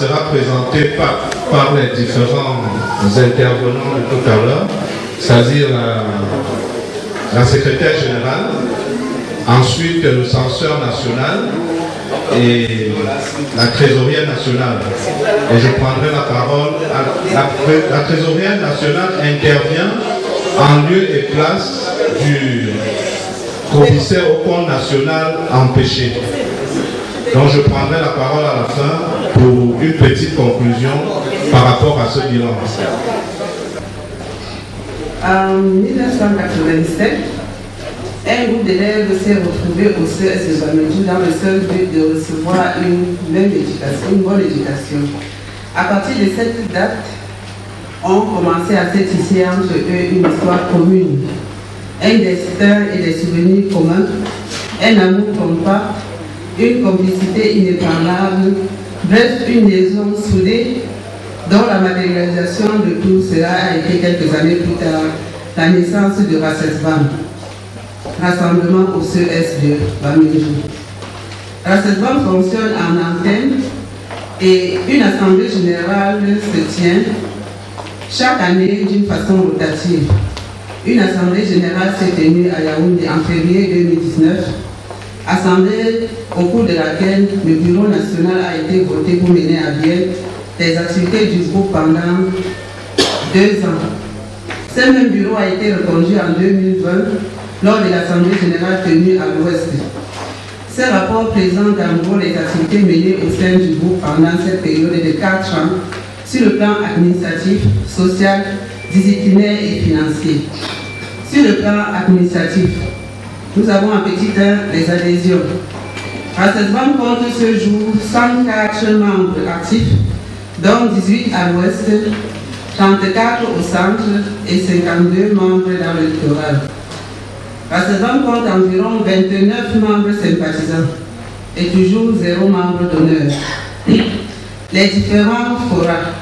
sera présenté par les différents intervenants de tout à l'heure, c'est-à-dire la secrétaire générale, ensuite le censeur national et la trésorière nationale. Et je prendrai la parole. La trésorière nationale intervient en lieu et place du commissaire au compte national empêché. Donc je prendrai la parole à la fin pour une petite conclusion par rapport à ce bilan. En 1987, un groupe d'élèves s'est retrouvé au CES de Bamejou dans le seul but de recevoir une bonne éducation. À partir de cette date, on commençait à s'étisser entre eux une histoire commune, un destin et des souvenirs communs, un amour compacт, une complicité inébranlable, bref, une liaison soudée dont la matérialisation de tout cela a été quelques années plus tard la naissance de Rassesbam, rassemblement au CES de Bamejou. Rassesbam fonctionne en antenne et une assemblée générale se tient chaque année d'une façon rotative. Une assemblée générale s'est tenue à Yaoundé en février 2019, assemblée au cours de laquelle le bureau national a été voté pour mener à bien les activités du groupe pendant 2 ans. Ce même bureau a été reconduit en 2020 lors de l'assemblée générale tenue à l'Ouest. Ce rapport présente en gros les activités menées au sein du groupe pendant cette période de 4 ans sur le plan administratif, social, disciplinaire et financier. Sur le plan administratif, nous avons en petit 1 les adhésions. Rassesbam compte ce jour 104 membres actifs, dont 18 à l'ouest, 34 au centre et 52 membres dans le littoral. Rassesbam compte environ 29 membres sympathisants et toujours 0 membre d'honneur. Les différents forats.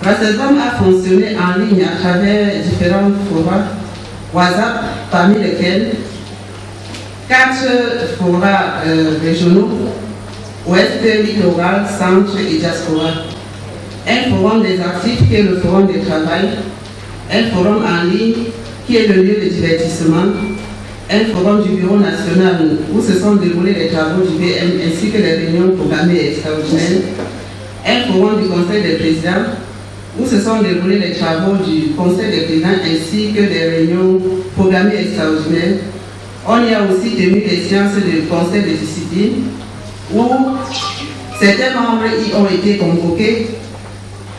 Rassesbam a fonctionné en ligne à travers différents forats WhatsApp, parmi lesquels 4 forats régionaux, Ouest, Littoral, Centre et Diaspora. Un forum des actifs qui est le forum des travail, un forum en ligne qui est le lieu de divertissement, un forum du bureau national où se sont déroulés les travaux du BM ainsi que les réunions programmées extraordinaires, un forum du conseil des présidents où se sont déroulés les travaux du conseil des présidents ainsi que des réunions programmées extraordinaires. On y a aussi tenu les séances du conseil de discipline où certains membres y ont été convoqués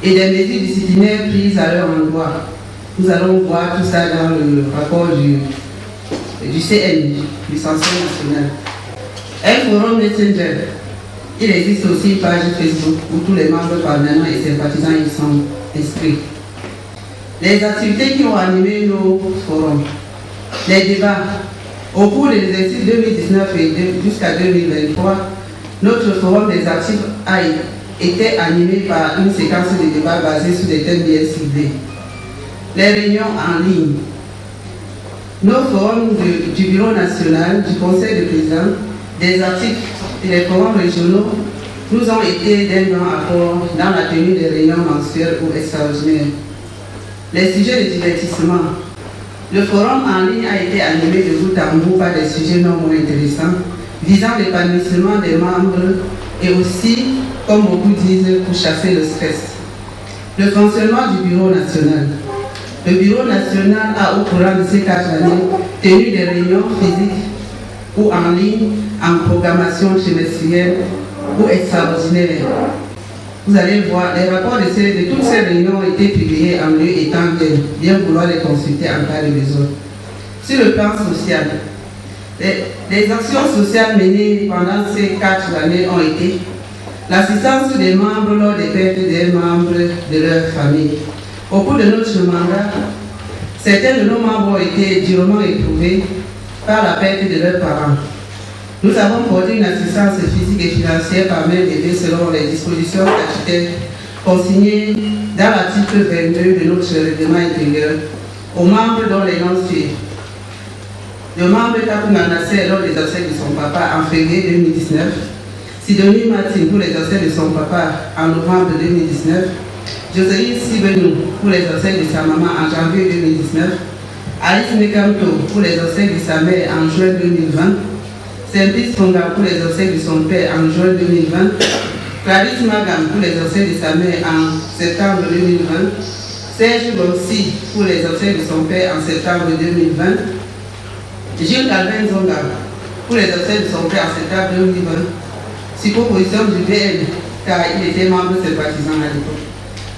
et des mesures disciplinaires prises à leur endroit. Nous allons voir tout ça dans le rapport du CN, du censeur national. Un forum Messenger. Il existe aussi une page Facebook où tous les membres permanents et sympathisants y sont inscrits. Les activités qui ont animé nos forums. Les débats. Au cours de l'exercice 2019 et jusqu'à 2023, notre forum des actifs a été animé par une séquence de débats basée sur des thèmes bien ciblés. Les réunions en ligne. Nos forums du bureau national, du conseil de président, des actifs et les forums régionaux nous ont été d'un grand apport dans la tenue des réunions mensuelles ou extraordinaires. Les sujets de divertissement. Le forum en ligne a été animé de bout en bout par des sujets non moins intéressants, visant l'épanouissement des membres et aussi, comme beaucoup disent, pour chasser le stress. Le fonctionnement du bureau national. Le bureau national a, au courant de ces 4 années, tenu des réunions physiques ou en ligne, en programmation trimestrielle ou extraordinaire. Vous allez voir, les rapports de toutes ces réunions ont été publiés en lieu et temps tel, bien vouloir les consulter en cas de besoin. Sur le plan social, les actions sociales menées pendant ces 4 années ont été l'assistance des membres lors des pertes des membres de leur famille. Au cours de notre mandat, certains de nos membres ont été durement éprouvés par la perte de leurs parents. Nous avons porté une assistance physique et financière par main levée selon les dispositions statutaires consignées dans l'article 22 de notre règlement intérieur aux membres dont les noms suivent. Le membre Takou Manasseh lors des obsèques de son papa en février 2019, Sidonie Martin pour l'exercice de son papa en novembre 2019, Joséline Sibenou pour l'exercice de sa maman en janvier 2019, Alice Mekamto pour l'exercice de sa mère en juin 2020, Simplice Fonga pour l'exercice de son père en juin 2020, Clarisse Magam pour l'exercice de sa mère en septembre 2020, Serge Bossi pour l'exercice de son père en septembre 2020, Gilles Calvin Zonga pour l'exercice de son père en septembre 2020, sur proposition du BN, car il était membre sympathisant à l'époque.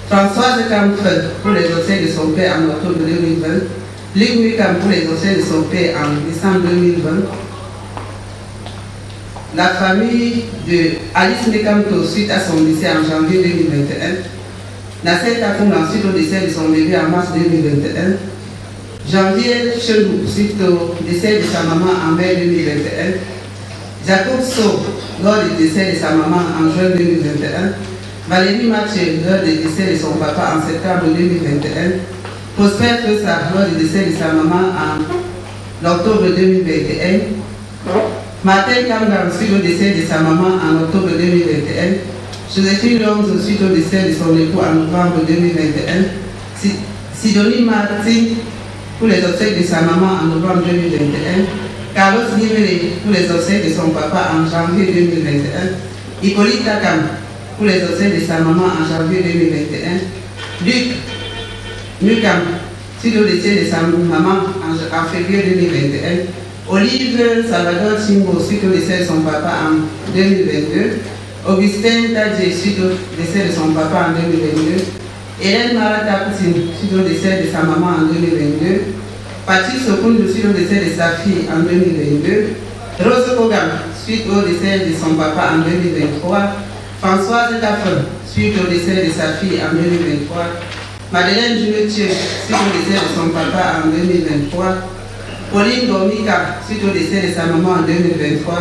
Françoise Kamfred pour l'exercice de son père en octobre 2020, Ligue Wickham pour l'exercice de son père en décembre 2020, la famille de Alice Mekamto suite à son décès en janvier 2021, Nasser Takoum suite au décès de son bébé en mars 2021, Janvier Chelou suite au décès de sa maman en mai 2021, Jacob So lors du décès de sa maman en juin 2021, Valérie Mathieu lors du décès de son papa en septembre 2021, Prosper Fessa lors du décès de sa maman en octobre 2021, Martin Kamgan suite au décès de sa maman en octobre 2021, Joséphine Longs suite au décès de son époux en novembre 2021, Sidonie Martin pour les obsèques de sa maman en novembre 2021, Carlos Nivele pour les obsèques de son papa en janvier 2021, Hippolyte Takam pour les obsèques de sa maman en janvier 2021, Luc Nukam suite au décès de sa maman en février 2021, Olive Salvador Simbo suite au décès de son papa en 2022, Augustin Tadje suite au décès de son papa en 2022, Hélène Marata Poutine suite au décès de sa maman en 2022, Patrice Okundu suite au décès de sa fille en 2022, Rose Kogam suite au décès de son papa en 2023, Françoise Tafel suite au décès de sa fille en 2023, Madeleine Jumetier suite au décès de son papa en 2023, Pauline Domika suite au décès de sa maman en 2023,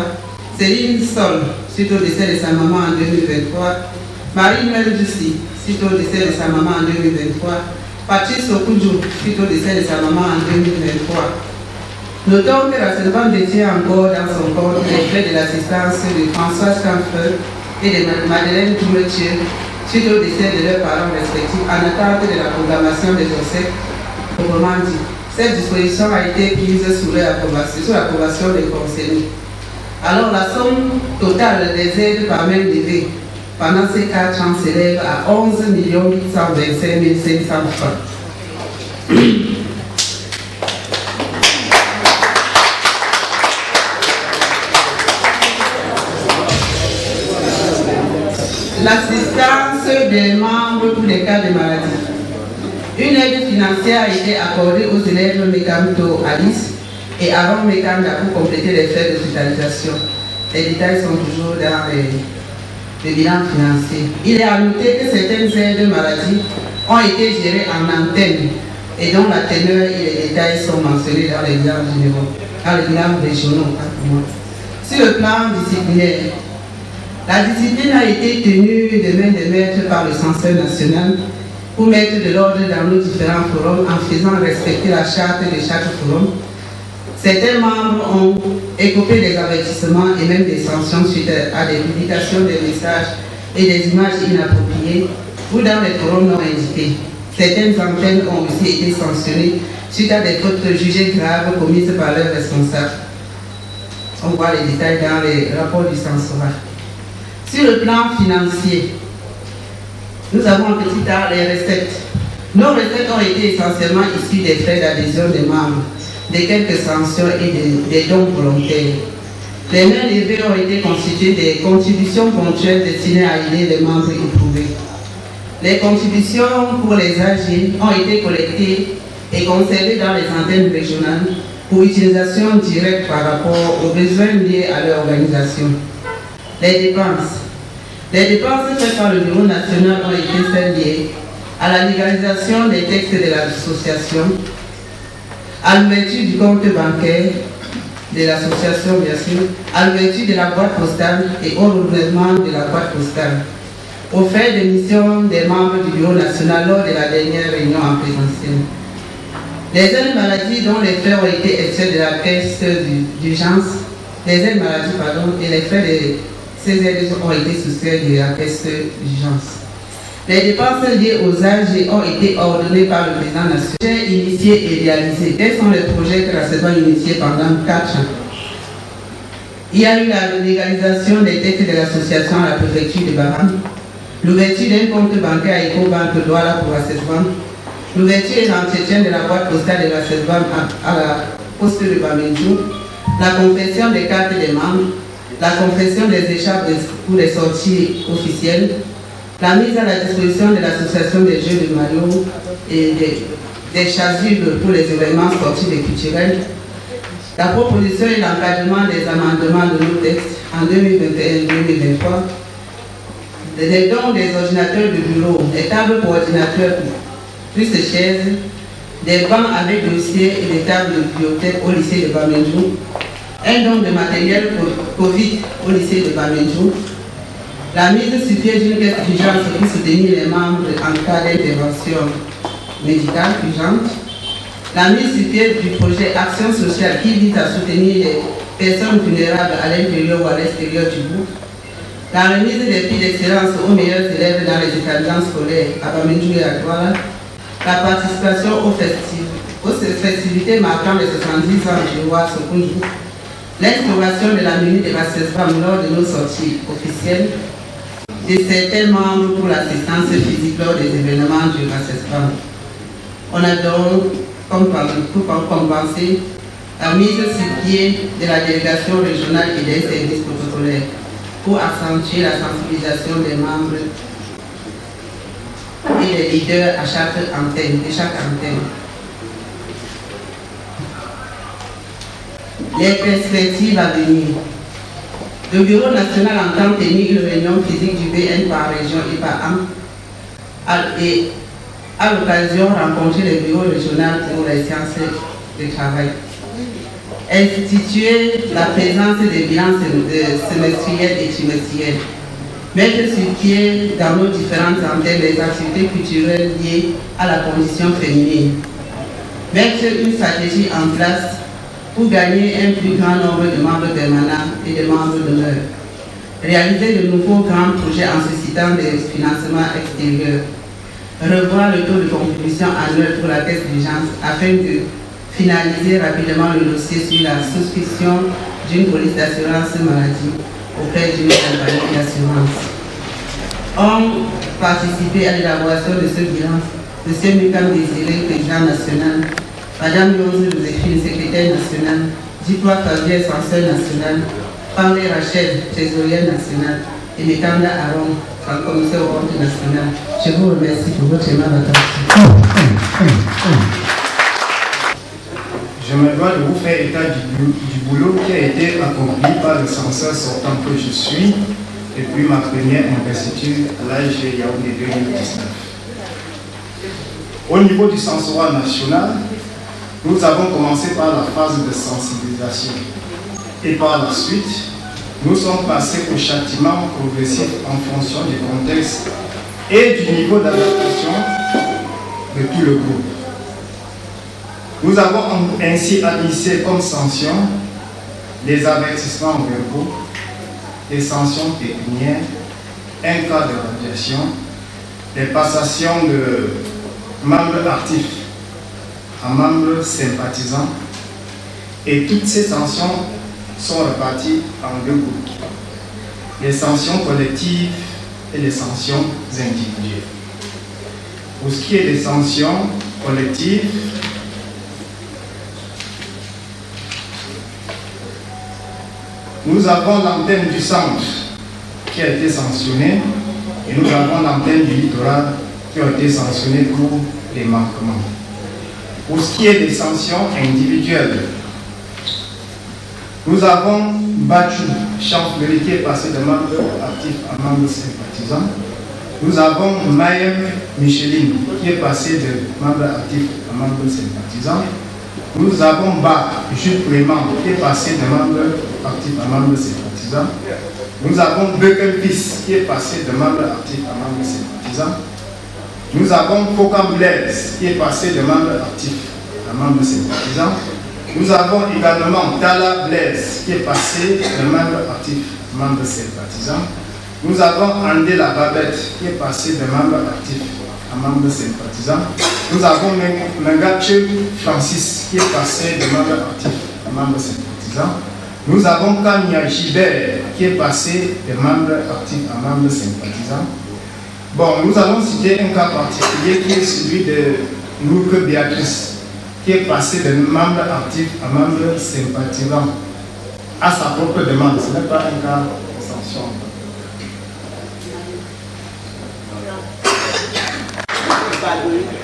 Céline Sol suite au décès de sa maman en 2023, Marie-Noël Jussi suite au décès de sa maman en 2023, Patrice Okudjou suite au décès de sa maman en 2023. Notons que la servante détient encore dans son compte les frais de l'assistance de Françoise Kamfer et de Madeleine Jumetier suite au décès de leurs parents respectifs en attente de la programmation des obsèques. Autrement dit, cette disposition a été prise sous l'approbation des conseillers. Alors la somme totale des aides par main levée pendant ces 4 ans s'élève à 11 825 500 francs. L'assistance des membres pour les cas de maladie. Une aide financière a été accordée aux élèves Mekamto Alice et Aaron Mekanda pour compléter les frais d'hospitalisation. Les détails sont toujours dans les bilans financiers. Il est à noter que certaines aides maladie ont été gérées en antenne et dont la teneur et les détails sont mentionnés dans les bilans généraux, dans les bilans régionaux. Sur le plan disciplinaire, la discipline a été tenue de main de maître par le censeur national pour mettre de l'ordre dans nos différents forums en faisant respecter la charte de chaque forum. Certains membres ont écopé des avertissements et même des sanctions suite à des publications des messages et des images inappropriées ou dans les forums non indiqués. Certaines antennes ont aussi été sanctionnées suite à des fautes jugées graves commises par leurs responsables. On voit les détails dans les rapports du censorat. Sur le plan financier, nous avons un petit tas les recettes. Nos recettes ont été essentiellement issues des frais d'adhésion des membres, des quelques sanctions et des dons volontaires. Les mains levées ont été constituées des contributions ponctuelles destinées à aider les membres éprouvés. Les contributions pour les AG ont été collectées et conservées dans les antennes régionales pour utilisation directe par rapport aux besoins liés à leur organisation. Les dépenses. Les dépenses faites par le Bureau national ont été celles liées à la légalisation des textes de l'association, à l'ouverture du compte bancaire de l'association, bien sûr, à l'ouverture de la boîte postale et au renouvellement de la boîte postale, aux frais de mission des membres du Bureau national lors de la dernière réunion en présentiel. Les aides maladies dont les frais ont été extraits de la caisse d'urgence, les aides maladies, pardon, et les frais de Ces aides ont été soustraites de la caisse d'urgence. Les dépenses liées aux âges ont été ordonnées par le président national. J'ai initié et réalisé. Quels sont les projets que la CESBAM a initiés pendant 4 ans? Il y a eu la légalisation des dettes de l'association à la préfecture de Baham, l'ouverture d'un compte bancaire à Ecobank Douala pour la CESBAM, l'ouverture et l'entretien de la boîte postale de la CESBAM à la poste de Bamendjou, la confession des cartes des membres, la confession des échappes pour les sorties officielles, la mise à la disposition de l'association des jeux de Mario et des chasubles pour les événements sportifs et culturels, la proposition et l'encadrement des amendements de nos textes en 2021 et 2023, les dons des ordinateurs de bureau, des tables pour ordinateurs plus de chaises, des bancs avec dossiers et des tables de bibliothèque au lycée de Bamendjou, un don de matériel Covid au lycée de Bamendjou, la mise sur pied d'une caisse d'urgence pour soutenir les membres en cas d'intervention médicale urgente, la mise sur pied du projet Action sociale qui vise à soutenir les personnes vulnérables à l'intérieur ou à l'extérieur du groupe, la remise des prix d'excellence aux meilleurs élèves dans les établissements scolaires à Bamendjou et à Douala, la participation aux festivités marquant les 70 ans du roi Sokoundou, l'instauration de la minute de la CESBAM lors de nos sorties officielles, de certains membres pour l'assistance physique lors des événements du CESBAM. On a donc, pour compenser, la mise sur pied de la délégation régionale et des services protocolaires pour accentuer la sensibilisation des membres et des leaders à chaque antenne, Les perspectives à venir. Le Bureau national entend tenir une réunion physique du BN par région et par an et à l'occasion rencontrer les bureaux régionaux pour les sciences de travail. Instituer la présence des bilans semestriels et trimestriels. Mettre sur pied dans nos différentes antennes les activités culturelles liées à la condition féminine. Mettre une stratégie en place pour gagner un plus grand nombre de membres permanents et de membres d'honneur. Réaliser de nouveaux grands projets en suscitant des financements extérieurs. Revoir le taux de contribution annuel pour la caisse d'urgence afin de finaliser rapidement le dossier sur la souscription d'une police d'assurance maladie auprès d'une compagnie d'assurance. Ont participé à l'élaboration de ce bilan M. Mikam Désiré, président national, Madame Yonze Joséphine, secrétaire nationale, Diplois Favier, censeur national, Panlé Rachel, trésorière nationale, et Mekanda Aron, commissaire au compte national. Je vous remercie pour votre aimable attention. Je me dois de vous faire état du boulot qui a été accompli par le censeur sortant que je suis depuis ma première investiture à l'âge de Yaoundé 2019. Au niveau du censorat national, nous avons commencé par la phase de sensibilisation et par la suite, nous sommes passés au châtiment progressif en fonction du contexte et du niveau d'adaptation de tout le groupe. Nous avons ainsi administré comme sanction les avertissements verbaux, les sanctions pécuniaires, un cas de radiation, les passations de membres actifs à membres sympathisants, et toutes ces sanctions sont réparties en deux groupes, les sanctions collectives et les sanctions individuelles. Pour ce qui est des sanctions collectives, nous avons l'antenne du centre qui a été sanctionnée et nous avons l'antenne du littoral qui a été sanctionnée pour les manquements. Pour ce qui est des sanctions individuelles, nous avons battu Champfleury qui est passé de membre actif à membre sympathisant. Nous avons Mayem Micheline qui est passé de membre actif à membre sympathisant. Nous avons Jules Clément qui est passé de membre actif à membre sympathisant. Nous avons Bekelpis qui est passé de membre actif à membre sympathisant. Nous avons Fokam Blaise qui est passé de membre actif à membre sympathisant. Nous avons également Tala Blaise qui est passé de membre actif membre sympathisant. Nous avons Andé la Babette qui est passé de membre actif à membre sympathisant. Nous avons Mengache Francis qui est passé de membre actif à membre sympathisant. Nous avons Kanya Gilbert qui est passé de membre actif à membre sympathisant. Bon, nous allons citer un cas particulier qui est celui de Louke Béatrice qui est passé de membre actif à membre sympathisant à sa propre demande. Ce n'est pas un cas d'exception.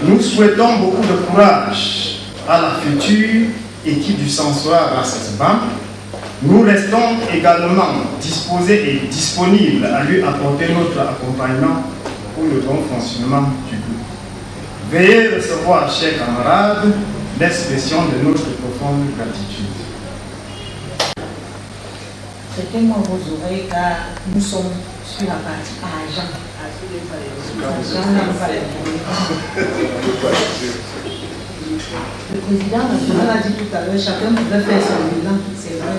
Nous souhaitons beaucoup de courage à la future équipe du Sensoir à cette banque. Nous restons également disposés et disponibles à lui apporter notre accompagnement pour le bon fonctionnement du groupe. Veuillez recevoir, chers camarades, l'expression de notre profonde gratitude. Prêtez-moi vos oreilles car nous sommes sur la partie argent. Le président national a dit tout à l'heure, chacun devrait faire son bilan, c'est vrai.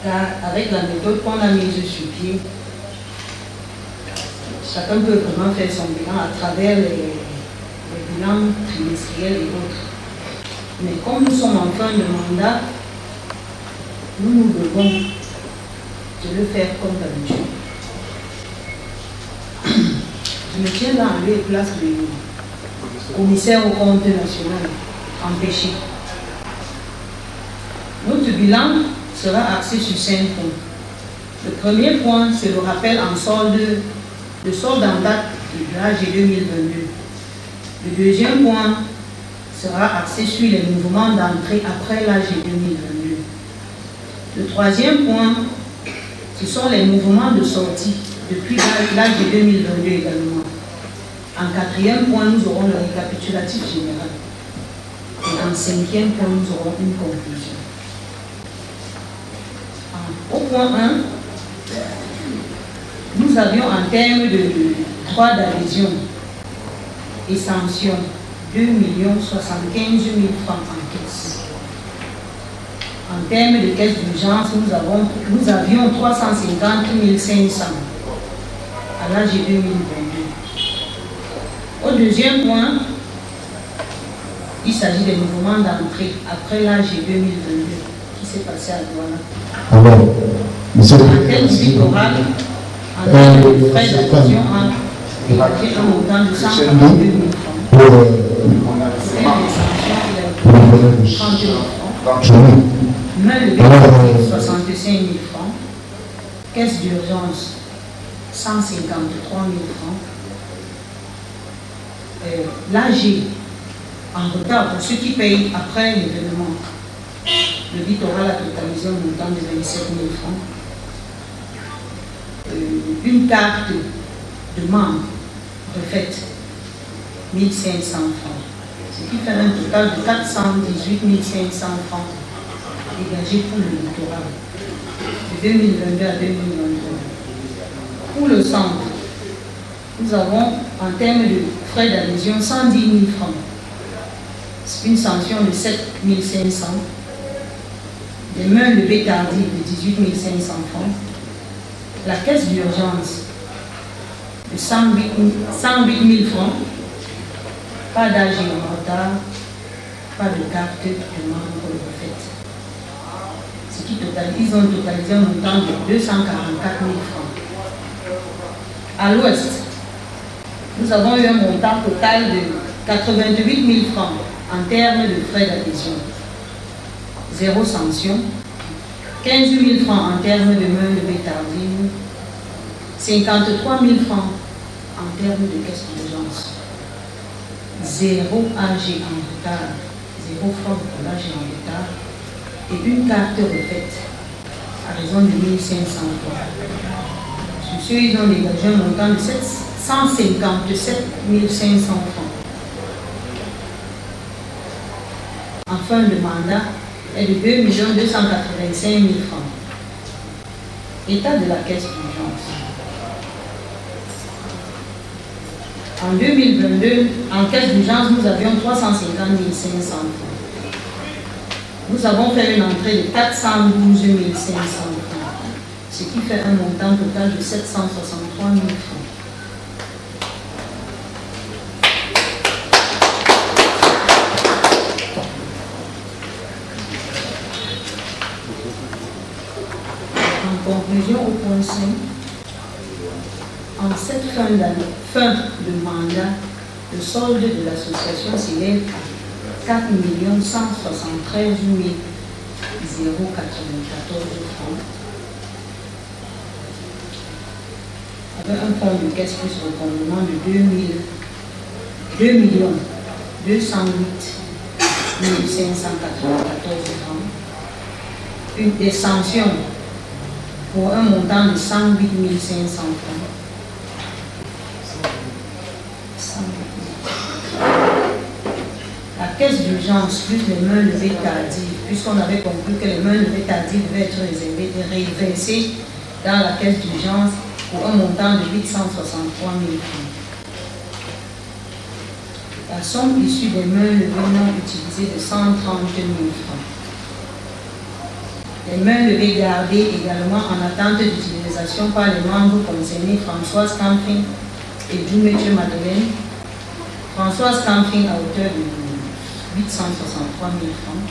Car avec la méthode qu'on a mise sur pied, chacun peut vraiment faire son bilan à travers les bilans trimestriels et autres. Mais comme nous sommes en fin de mandat, nous nous devons de le faire comme d'habitude. Je me tiens dans les places du commissaire au compte national empêché. Notre bilan sera axé sur 5 points. Le premier point, c'est le rappel en solde, le solde en date de l'AG 2022. Le deuxième point sera axé sur les mouvements d'entrée après l'AG 2022. Le troisième point, ce sont les mouvements de sortie depuis l'AG 2022 également. En quatrième point, nous aurons le récapitulatif général. Et en cinquième point, nous aurons une conclusion. Au point 1, nous avions en termes de droits d'adhésion et sanctions 2 075 000 francs en caisse. En termes de caisse d'urgence, nous avions 350 500 à l'AG 2022. Au deuxième point, il s'agit des mouvements d'entrée après l'AG 2022 qui s'est passé à Douala. Alors, monsieur en termes littoral, en termes de frais d'adhésion, on a un montant de 142 000 francs. Et les sanctions, il a été 30 000 francs. Main levée, 65 000 francs. Caisse d'urgence, 153 000 francs. L'AG en retard pour ceux qui payent après l'événement. Le littoral a totalisé un montant de 27 000 francs. Une carte de membre refaite, 1 500 francs. Ce qui fait un total de 418 500 francs dégagés pour le littoral de 2022 à 2023. Pour le centre, nous avons en termes de frais d'adhésion 110 000 francs. C'est une sanction de 7 500. Les mains levées tardives de 18 500 francs. La caisse d'urgence de 108 000 francs. Pas d'âge en retard, pas de carte de membre refaite. Ce qui totalise, ils ont totalisé un montant de 244 000 francs. À l'ouest, nous avons eu un montant total de 88 000 francs en termes de frais d'adhésion. 0 sanction. 15 000 francs en termes de main levée tardive. 53 000 francs en termes de caisse d'urgence. 0 AG en retard. 0 francs pour l'AG en retard. Et une carte refaite à raison de 1 500 francs. Sur ceux, ils ont dégagé un montant de 157 500 francs. En fin de mandat est de 2 285 000 francs. État de la caisse d'urgence. En 2022, en caisse d'urgence, nous avions 350 500 francs. Nous avons fait une entrée de 412 500 francs. ce qui fait un montant total de 763 000 francs. En conclusion, au point 5, en cette fin de mandat, le solde de l'association s'élève à 4 173 094 francs, avec un fonds de caisse plus recouvrement de 2 208 594 francs, des sanctions pour un montant de 108 500 francs. La caisse d'urgence plus les mains levées tardives, puisqu'on avait conclu que les mains levées tardives devaient être réservées et réversées dans la caisse d'urgence pour un montant de 863 000 francs. La somme issue des mains levées non utilisées de 130 000 francs. Les mains levées gardées également en attente d'utilisation par les membres concernés, Françoise Camping et Doumetche Madeleine. Françoise Camping à hauteur de 863 000 francs.